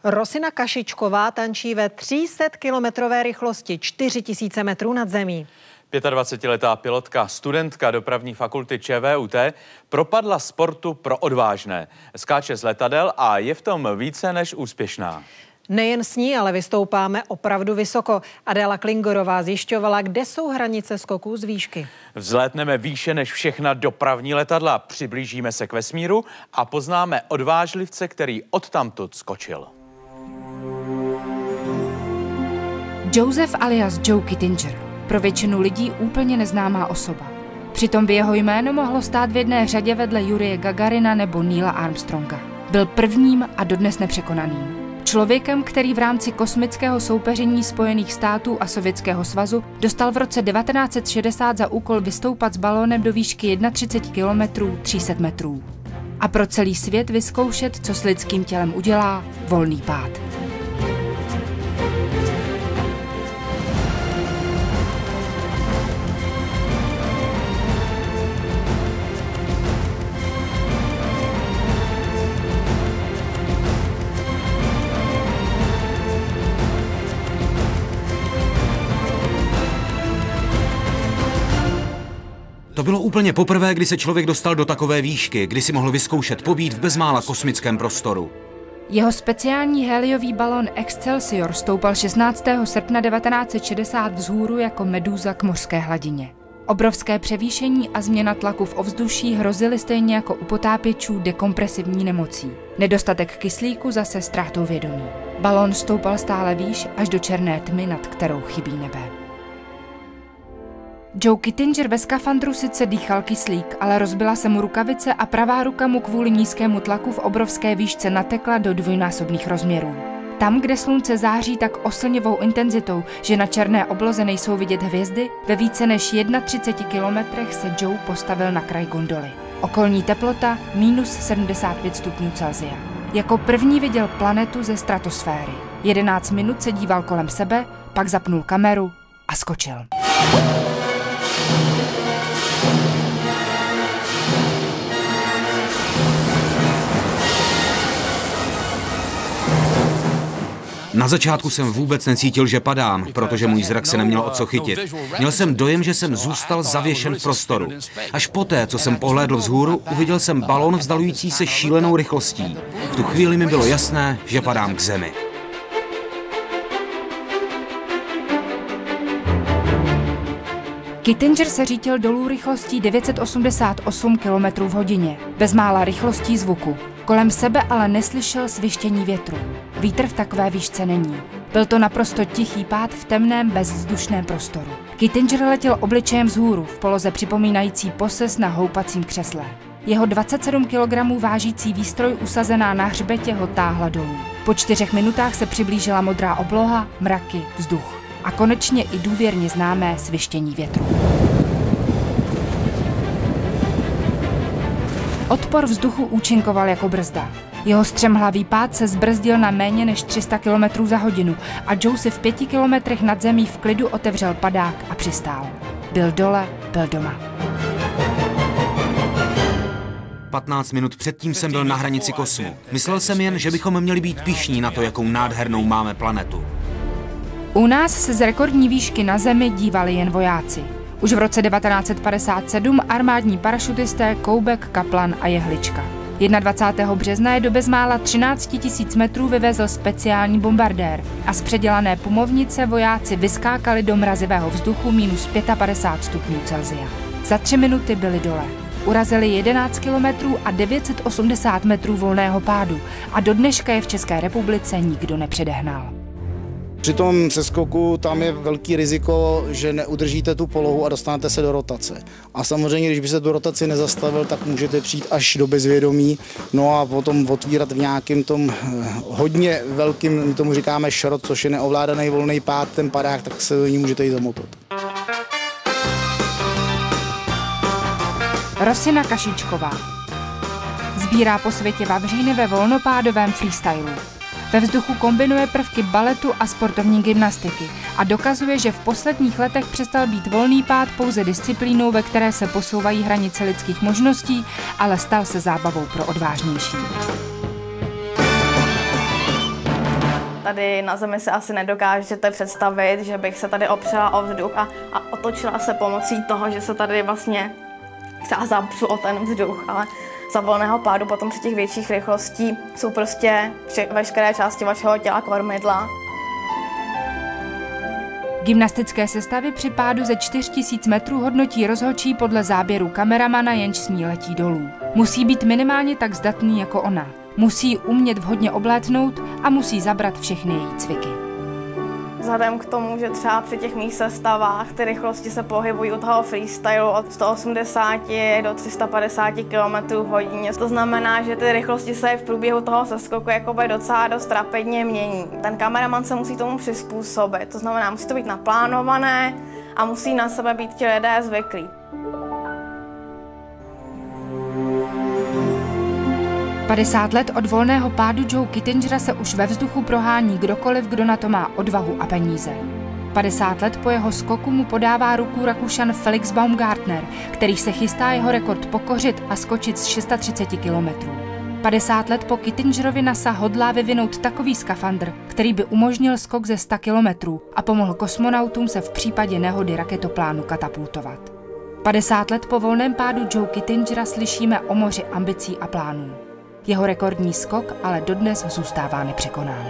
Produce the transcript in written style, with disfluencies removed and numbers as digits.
Rosina Kašičková tančí ve 300-kilometrové rychlosti 4000 metrů nad zemí. 25letá pilotka, studentka dopravní fakulty ČVUT, propadla sportu pro odvážné. Skáče z letadel a je v tom více než úspěšná. Nejen s ní, ale vystoupáme opravdu vysoko. Adéla Klingorová zjišťovala, kde jsou hranice skoků z výšky. Vzlétneme výše než všechna dopravní letadla, přiblížíme se k vesmíru a poznáme odvážlivce, který odtamtud skočil. Joseph alias Joe Kittinger. Pro většinu lidí úplně neznámá osoba. Přitom by jeho jméno mohlo stát v jedné řadě vedle Jurije Gagarina nebo Neila Armstronga. Byl prvním a dodnes nepřekonaným. Člověkem, který v rámci kosmického soupeření Spojených států a Sovětského svazu dostal v roce 1960 za úkol vystoupat s balónem do výšky 31 km 300 metrů. A pro celý svět vyzkoušet, co s lidským tělem udělá volný pád. To bylo úplně poprvé, kdy se člověk dostal do takové výšky, kdy si mohl vyzkoušet pobít v bezmála kosmickém prostoru. Jeho speciální heliový balón Excelsior stoupal 16. srpna 1960 vzhůru jako medúza k mořské hladině. Obrovské převýšení a změna tlaku v ovzduší hrozily stejně jako u potápěčů dekompresivní nemocí. Nedostatek kyslíku zase ztrátou vědomí. Balón stoupal stále výš až do černé tmy, nad kterou chybí nebe. Joe Kittinger ve skafandru sice dýchal kyslík, ale rozbila se mu rukavice a pravá ruka mu kvůli nízkému tlaku v obrovské výšce natekla do dvojnásobných rozměrů. Tam, kde slunce září tak oslnivou intenzitou, že na černé obloze nejsou vidět hvězdy, ve více než 31 kilometrech se Joe postavil na kraj gondoly. Okolní teplota -75 stupňů Celsia. Jako první viděl planetu ze stratosféry. 11 minut se díval kolem sebe, pak zapnul kameru a skočil. Na začátku jsem vůbec necítil, že padám, protože můj zrak se neměl o co chytit. Měl jsem dojem, že jsem zůstal zavěšen v prostoru. Až poté, co jsem pohlédl vzhůru, uviděl jsem balón vzdalující se šílenou rychlostí. V tu chvíli mi bylo jasné, že padám k zemi. Kittinger se řítil dolů rychlostí 988 km v hodině, bezmála rychlostí zvuku. Kolem sebe ale neslyšel svištění větru. Vítr v takové výšce není. Byl to naprosto tichý pád v temném bezvzdušném prostoru. Kittinger letěl obličejem vzhůru, v poloze připomínající poses na houpacím křesle. Jeho 27 kg vážící výstroj usazená na hřbetě ho táhla dolů. Po 4 minutách se přiblížila modrá obloha, mraky, vzduch. A konečně i důvěrně známé svištění větru. Odpor vzduchu účinkoval jako brzda. Jeho střemhlavý pád se zbrzdil na méně než 300 km za hodinu a Joe si v 5 kilometrech nad zemí v klidu otevřel padák a přistál. Byl dole, byl doma. 15 minut předtím jsem byl na hranici kosmu. Myslel jsem jen, že bychom měli být pyšní na to, jakou nádhernou máme planetu. U nás se z rekordní výšky na zemi dívali jen vojáci. Už v roce 1957 armádní parašutisté Koubek, Kaplan a Jehlička. 21. března je do bezmála 13 000 metrů vyvezl speciální bombardér a z předělané pumovnice vojáci vyskákali do mrazivého vzduchu -55 stupňů Celsia. Za 3 minuty byli dole. Urazili 11 kilometrů a 980 metrů volného pádu a do dneška je v České republice nikdo nepředehnal. Při tom seskoku tam je velký riziko, že neudržíte tu polohu a dostanete se do rotace. A samozřejmě, když by se do rotaci nezastavil, tak můžete přijít až do bezvědomí, no a potom otvírat v nějakým tom hodně velkým, my tomu říkáme šrot, což je neovládaný volný pád, ten padák, tak se do ní můžete i zamotat. Rosina Kašičková sbírá po světě vavříny ve volnopádovém freestylu. Ve vzduchu kombinuje prvky baletu a sportovní gymnastiky a dokazuje, že v posledních letech přestal být volný pád pouze disciplínou, ve které se posouvají hranice lidských možností, ale stal se zábavou pro odvážnější. Tady na zemi si asi nedokážete představit, že bych se tady opřela o vzduch a otočila se pomocí toho, že se tady vlastně třeba zapřu o ten vzduch, ale za volného pádu potom při těch větších rychlostí jsou prostě veškeré části vašeho těla kormidla. Gymnastické sestavy při pádu ze 4000 metrů hodnotí rozhodčí podle záběru kameramana, jenž s ní letí dolů. Musí být minimálně tak zdatný jako ona. Musí umět vhodně oblétnout a musí zabrat všechny její cviky. Vzhledem k tomu, že třeba při těch mých sestavách ty rychlosti se pohybují u toho freestylu od 180 do 350 km/h. To znamená, že ty rychlosti se v průběhu toho seskoku jakoby docela dost rapidně mění. Ten kameraman se musí tomu přizpůsobit, to znamená, musí to být naplánované a musí na sebe být ti lidé zvyklí. "50 let od volného pádu Joe Kittingera se už ve vzduchu prohání kdokoliv, kdo na to má odvahu a peníze. 50 let po jeho skoku mu podává ruku Rakušan Felix Baumgartner, který se chystá jeho rekord pokořit a skočit z 630 kilometrů. 50 let po Kittingerovi NASA hodlá vyvinout takový skafandr, který by umožnil skok ze 100 kilometrů a pomohl kosmonautům se v případě nehody raketoplánu katapultovat. 50 let po volném pádu Joe Kittingera slyšíme o moři ambicí a plánů. Jeho rekordní skok ale dodnes zůstává nepřekonán.